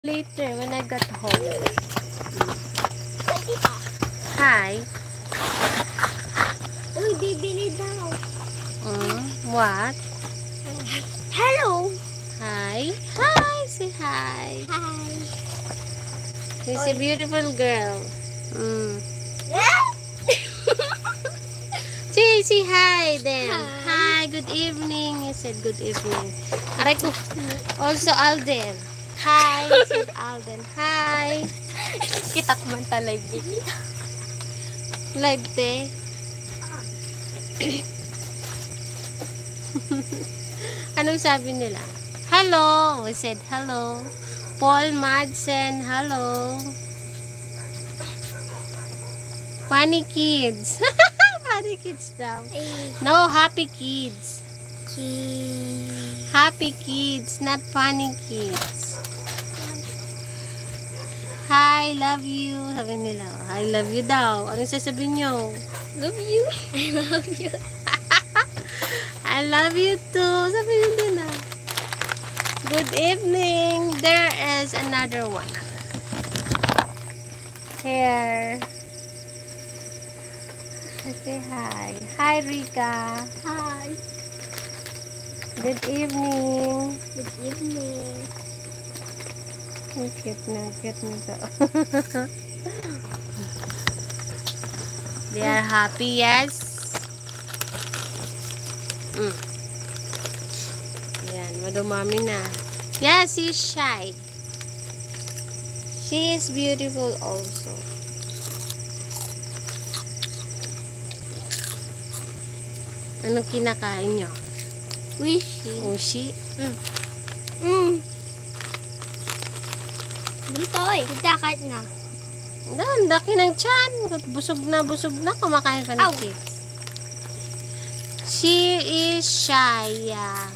Later, when I got home. Hi. Uy, bibili daw. What? Hello. Hi. Hi. Say hi. Hi. She's a beautiful girl. Say hi then. Hi. Good evening. You said good evening. Aray ko. Also Alden. Hi. You said Alden. Hi. Kita ko man talag. Live te. Anong sabi nila? Hello. We said hello. Paul Madsen. Hello. Funny kids. Funny kids daw. No, happy kids. Happy kids, not funny kids. Hi, love you. Sabi nila, I love you daw. Ano sasabihin nyo? Love you. I love you. I love you too. Sabihin nila. Good evening. There is another one. Here. Say hi. Hi, Rika. Hi. Good evening. Good evening. Ang cute nito. They are happy, yes? Yan, madumami na. Yeah, she's shy. She is beautiful also. Anong kinakain nyo? Wishy. Ushi? Buntoy. Kitakit na. Ang laki ng tiyan. Busog na kumakain ka ng Ow. chips. She is shy, yeah.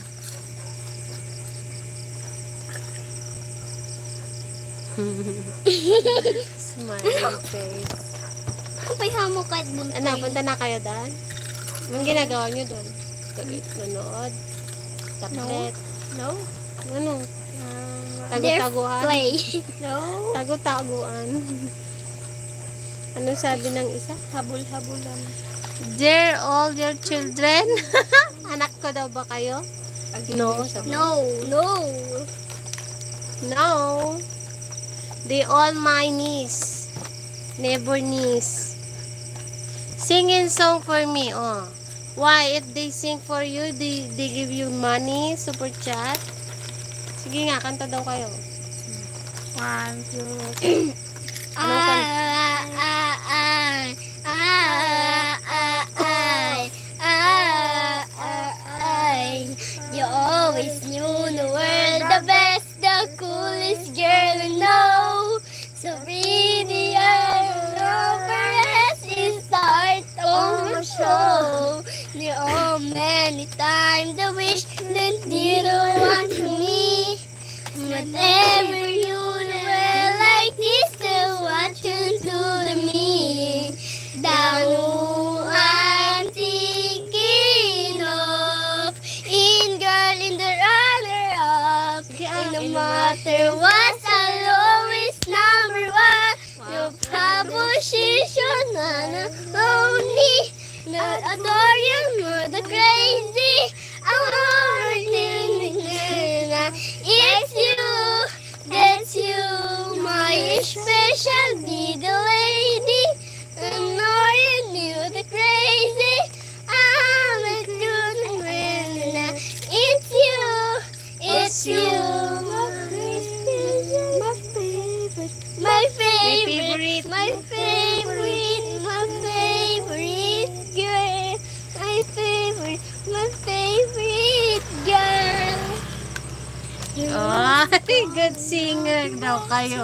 Smiley face. Kapay hamo kahit buntoy. Ano, punta na kayo doon? Anong ginagawa nyo doon? Nanood? Tablet? No. Ano? They're Tago-taguan? play. No. Tago-taguan. Ano sabi ng isa? Habol-habulan. Dear all your children. Anak ko daw ba kayo? No. Sabi. No. No. No. They all my niece. Neighbor niece. Singing song for me, oh. Why? If they sing for you, they give you money, super chat. Sige nga, kanta daw kayo. 1, 2, 3. You always knew the world the best, the coolest girl I know. So pretty, over us is start on the show. There are many times I wish that you don't want me. Whatever you were like this, the what you do to me. Down who I'm thinking of, in girl in the runner up. And no matter what, I'll always number one. Your proposition, only not adore you, not the crazy. I'm already it's you, that's you, my special little lady. I'm not you, the crazy. I'm a good man. It's you, my favorite, my favorite girl, my favorite girl. Oh, good singer daw kayo.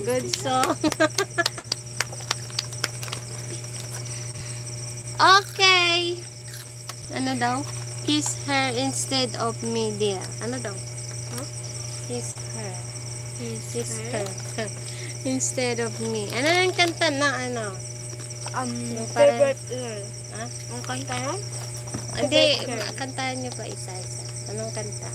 Good song. Okay. Ano daw? Kiss her instead of me, dear. Ano daw? Kiss her. Kiss her. Instead of me. Ano yung kanta na ano? Favorite girl. Ha? Ang kanta nun? Hindi, Favorite girl. kantahan niyo pa isa-isa. Anong kanta?